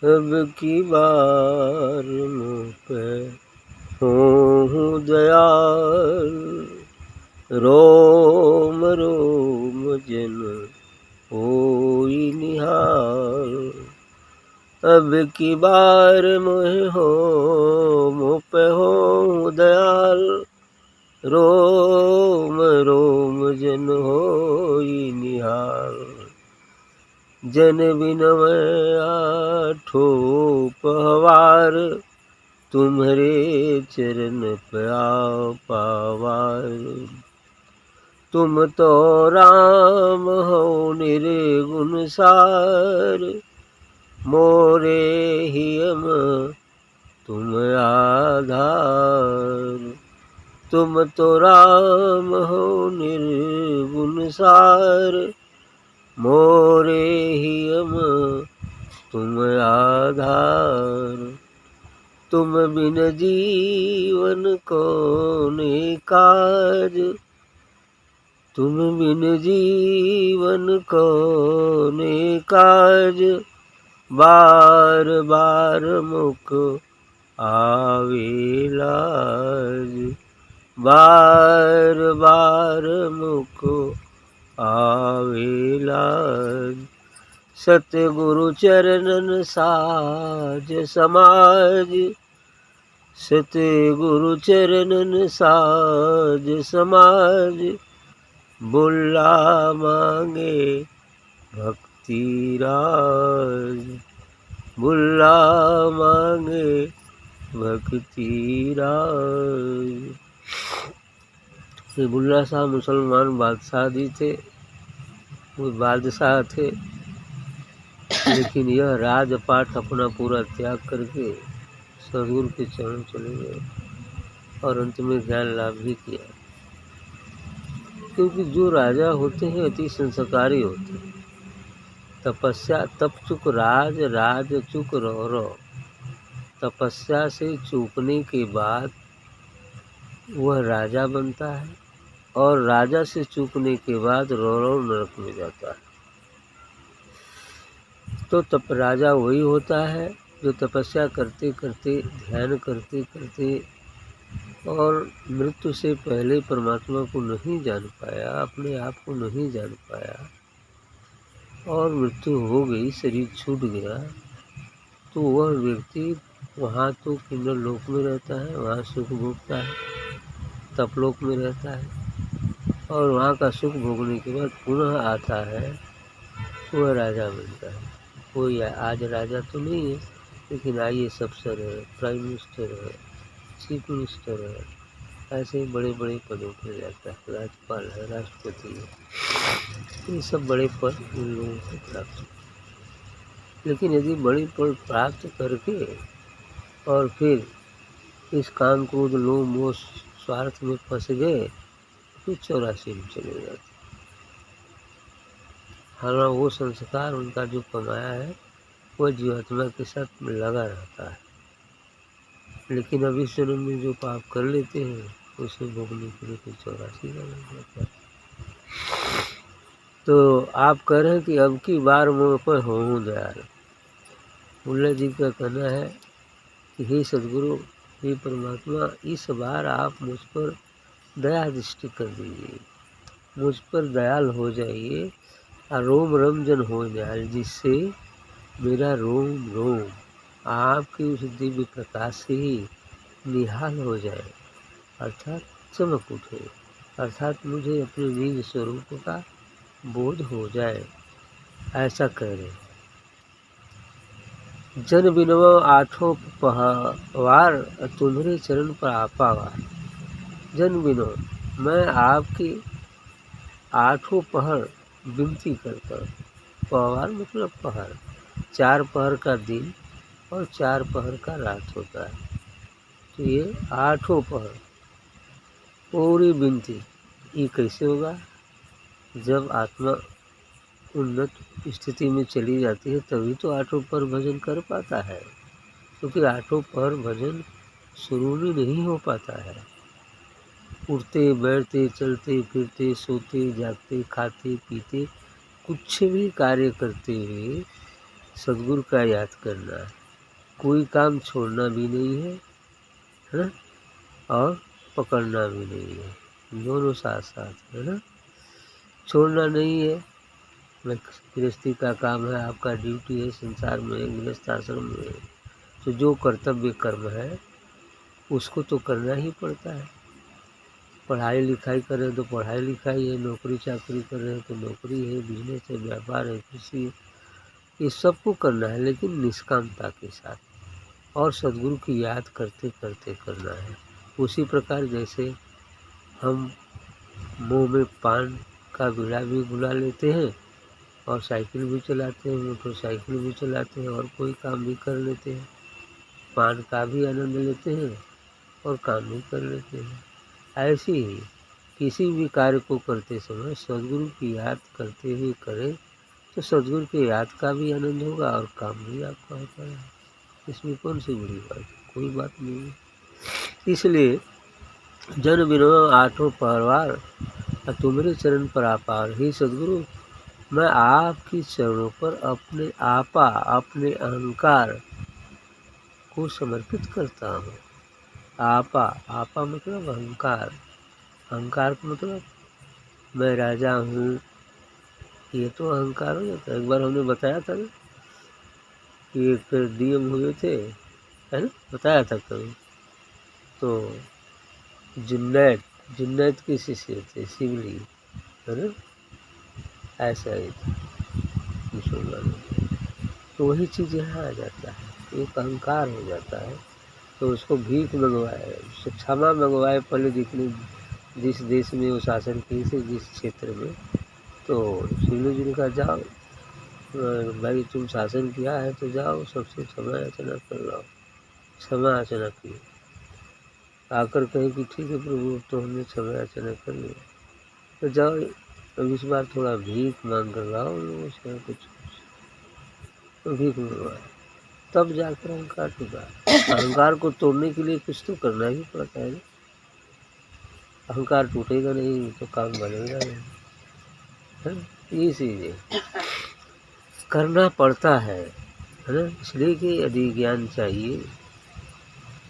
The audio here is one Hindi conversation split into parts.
अब की बार मुँह पे होऊं दयाल, रोम रोम जन होई निहाल। अब की बार मुँह पे होऊं दयाल, रोम रोम जन होई निहाल। जन बिन मैं आठो पहवार, तुम्हारे चरण पे आ पावार। तुम तो राम हो निर्गुण सार, मोरे हियम तुम आधार। तुम तो राम हो निर्गुण सार, मोरे हियम तुम आधार। तुम बिन जीवन को काज, तुम बिन जीवन को काज। बार बार मुख आवे लाज, बार बार मुख आवे लाज। सतगुरु चरणन साज समाज, सतगुरु चरणन साज समाज। बुल्ला मांगे भक्ति राज, बुल्ला मांगे भक्ति राज। ये बुल्ला शाह मुसलमान बादशाह जी थे, वो बादशाह थे, लेकिन यह राजपाट अपना पूरा त्याग करके सदगुरु के चरण चले गए और अंत में ज्ञान लाभ भी किया। क्योंकि जो राजा होते हैं अति संस्कारी होते हैं। तपस्या तप चुक राज, राज चुक रो। तपस्या से चूकने के बाद वह राजा बनता है और राजा से चूकने के बाद रो नरक में जाता है। तो तप राजा वही होता है जो तपस्या करते करते, ध्यान करते करते और मृत्यु से पहले परमात्मा को नहीं जान पाया, अपने आप को नहीं जान पाया और मृत्यु हो गई, शरीर छूट गया, तो वह व्यक्ति वहाँ तो किन्नर लोक में रहता है, वहाँ सुख भोगता है, तपलोक में रहता है और वहाँ का सुख भोगने के बाद पुनः आता है, वह राजा बनता है। कोई आज राजा तो नहीं है, लेकिन IAS अफसर है, प्राइम मिनिस्टर है, चीफ मिनिस्टर है, ऐसे बड़े बड़े पदों पर जाता है, राज्यपाल है, राष्ट्रपति है, ये सब बड़े पद उन लोगों को प्राप्त। लेकिन यदि बड़े पद प्राप्त करके और फिर इस काम क्रोध लोभ मोह स्वार्थ में फंस गए, फिर 84 में चले जाते। हालांकि वो संस्कार उनका जो कमाया है वह जीवात्मा के साथ लगा रहता है, लेकिन अभी जन्म में जो पाप कर लेते हैं उसे भोगने के लिए फिर 84 का लग जाता है। तो आप कह रहे हैं कि अब की बार मुझ पर होऊं दयाल। बुल्ला जी का कहना है कि हे सदगुरु, हे परमात्मा, इस बार आप मुझ पर दया दृष्टि कर दीजिए, मुझ पर दयाल हो जाइए और रोम रमजन हो जाए, जिससे मेरा रोम रोम आपके उस दिव्य प्रकाश से ही निहाल हो जाए, अर्थात चमक उठे, अर्थात मुझे अपने निज स्वरूप का बोध हो जाए, ऐसा कह रहे। जन बिनवा आठों पहवार, तुम्हारे चरण पर आपावार। जन बिनो, मैं आपकी आठों पहर विनती करता हूँ। पहवार मतलब पहर, 4 पहर का दिन और 4 पहर का रात होता है, तो ये आठों पहर पूरी विनती। ये कैसे होगा? जब आत्मा उन्नत स्थिति में चली जाती है तभी तो आठों पहर भजन कर पाता है, क्योंकि आठों पहर भजन शुरू में नहीं हो पाता है। उठते बैठते चलते फिरते सोते जागते खाते पीते कुछ भी कार्य करते हुए सद्गुरु का याद करना है। कोई काम छोड़ना भी नहीं है ना, और पकड़ना भी नहीं है, दोनों साथ साथ है ना। छोड़ना नहीं है, गृहस्थी का काम है, आपका ड्यूटी है, संसार में गृहस्थ आश्रम में, तो जो कर्तव्य कर्म है उसको तो करना ही पड़ता है। पढ़ाई लिखाई कर रहे हैं तो पढ़ाई लिखाई है, नौकरी चाकरी कर रहे हैं तो नौकरी है, बिजनेस है, व्यापार है, कृषि है, ये सबको करना है, लेकिन निष्कामता के साथ और सद्गुरु की याद करते करते करना है। उसी प्रकार जैसे हम मुंह में पान का बीड़ा भी बुला लेते हैं और साइकिल भी चलाते हैं, मोटरसाइकिल भी चलाते हैं, और कोई काम भी कर लेते हैं, पान का भी आनंद लेते हैं और काम भी कर लेते हैं। ऐसे ही किसी भी कार्य को करते समय सद्गुरु की याद करते हुए करें तो सद्गुरु की याद का भी आनंद होगा और काम भी आपका होता है। इसमें कौन सी बड़ी बात, कोई बात नहीं है। इसलिए जन बिनवा आठों परवार तुम्हारे चरण पर आपार, हे सद्गुरु मैं आपकी चरणों पर अपने आपा, अपने अहंकार को समर्पित करता हूँ। आपा, आपा मतलब अहंकार, अहंकार का मतलब मैं राजा हूँ, ये तो अहंकार हो जाता है। एक बार हमने बताया था ना कि एक डीएम हुए थे, है ना, बताया था कभी। तो जुन्नैद के शिष्य थे, शिवली, है ना, ऐसा ही था मुसलमान। तो वही चीज़ यहाँ आ जाता है, एक अहंकार हो जाता है। तो उसको भीख मंगवाए, उससे क्षमा मंगवाए पहले जिस देश में वो शासन की थी, जिस क्षेत्र में, तो शिवली जी ने कहा जाओ भाई तुम शासन किया है तो जाओ सबसे क्षमा याचना कर लो। क्षमा याचना की, आकर कहे कि ठीक है प्रभु तो हमने क्षमा याचना कर लिया, तो जाओ अब इस बार थोड़ा भीख मांग कर लाओ लोगों से कुछ। तो भीख मंगवाए, तब जाकर अहंकार टूटा। अहंकार को तोड़ने के लिए कुछ तो करना ही पड़ता है ना। अहंकार टूटेगा नहीं तो काम बनेगा नहीं, है ना। ये चीज़ करना पड़ता है ना। इसलिए कि यदि ज्ञान चाहिए,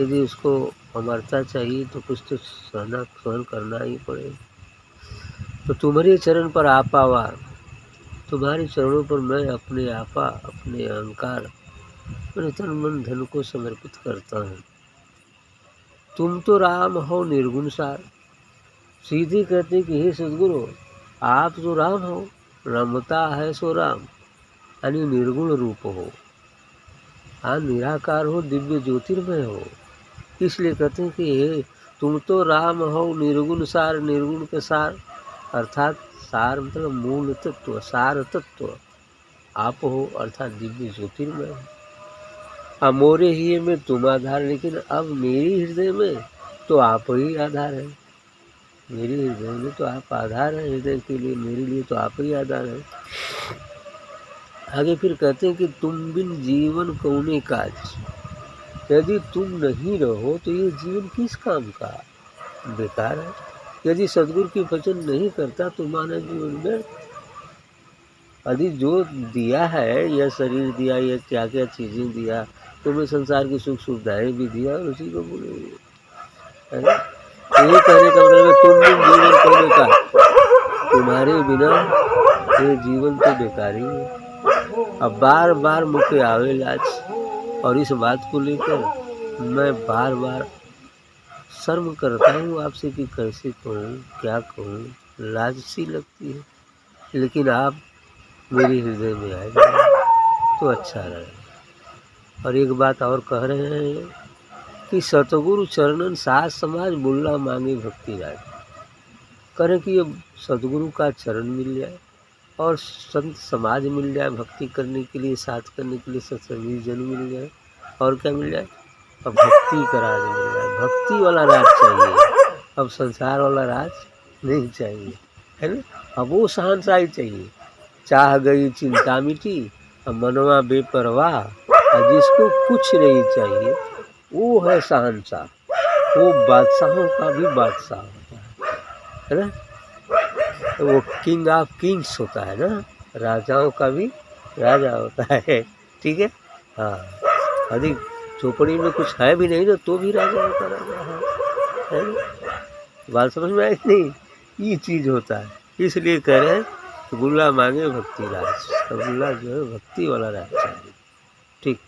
यदि उसको अमरता चाहिए तो कुछ तो सहन करना ही पड़ेगा। तो तुम्हारे चरण पर आपावा, तुम्हारे चरणों पर मैं अपने आपा, अपने अहंकार, अपने तन मन धन को समर्पित करता हूँ। तुम तो राम हो निर्गुण सार, सीधे कहते कि हे सद्गुरु आप तो राम हो, रमता है सो राम, यानी निर्गुण रूप हो, हाँ निराकार हो, दिव्य ज्योतिर्मय हो। इसलिए कहते हैं कि हे तुम तो राम हो निर्गुण सार, निर्गुण के सार अर्थात सार मतलब मूल तत्व, सार तत्व आप हो, अर्थात दिव्य ज्योतिर्मय हो। मोरे ही में तुम आधार, लेकिन अब मेरी हृदय में तो आप ही आधार है। मेरी हृदय में तो आप आधार है, हृदय के लिए मेरे लिए तो आप ही आधार है। आगे फिर कहते हैं कि तुम बिन जीवन कौने काज, यदि तुम नहीं रहो तो ये जीवन किस काम का, बेकार है। यदि सद्गुरु की भजन नहीं करता तो मानव जीवन में यदि जो दिया है, यह शरीर दिया, यह क्या क्या चीज़ें दिया, तुम्हें संसार की सुख सुविधाएं भी दिया और उसी को बोलेंगे, है ना। यही कहने का मतलब है तुम बिन जीवन कौने का, तुम्हारे बिना ये जीवन तो बेकार ही है। अब बार बार मुझे आवे लाज, और इस बात को लेकर मैं बार बार शर्म करता हूँ आपसे कि कैसे कहूँ, क्या कहूँ, लाज सी लगती है। लेकिन आप मेरे हृदय में आ जाए तो अच्छा रहे। और एक बात और कह रहे हैं कि सतगुरु चरणन साथ समाज बुल्ला मांगे भक्ति राज, करें कि ये सतगुरु का चरण मिल जाए और संत समाज मिल जाए, भक्ति करने के लिए, साथ करने के लिए सत्संगी जन मिल जाए, और क्या मिल जाए, अब भक्ति का राज मिल जाए। भक्ति वाला राज चाहिए, अब संसार वाला राज नहीं चाहिए, है ना। अब वो शहंशाही चाहिए। चाह गई चिंता मिटी, अब मनवा बेपरवाह, और जिसको कुछ नहीं चाहिए वो है शहंशाह, वो बादशाहों का भी बादशाह होता है ना। वो किंग ऑफ किंग्स होता है ना, राजाओं का भी राजा होता है। ठीक है। हाँ, यदि झोपड़ी में कुछ है भी नहीं ना तो भी राजा होता राजा है ना? बात समझ में आई कि नहीं? ये चीज़ होता है, इसलिए कह रहे हैं कि गुल्ला मांगे भक्ति राज, रसगुल्ला जो है भक्ति वाला रहना चाहिए। ठीक।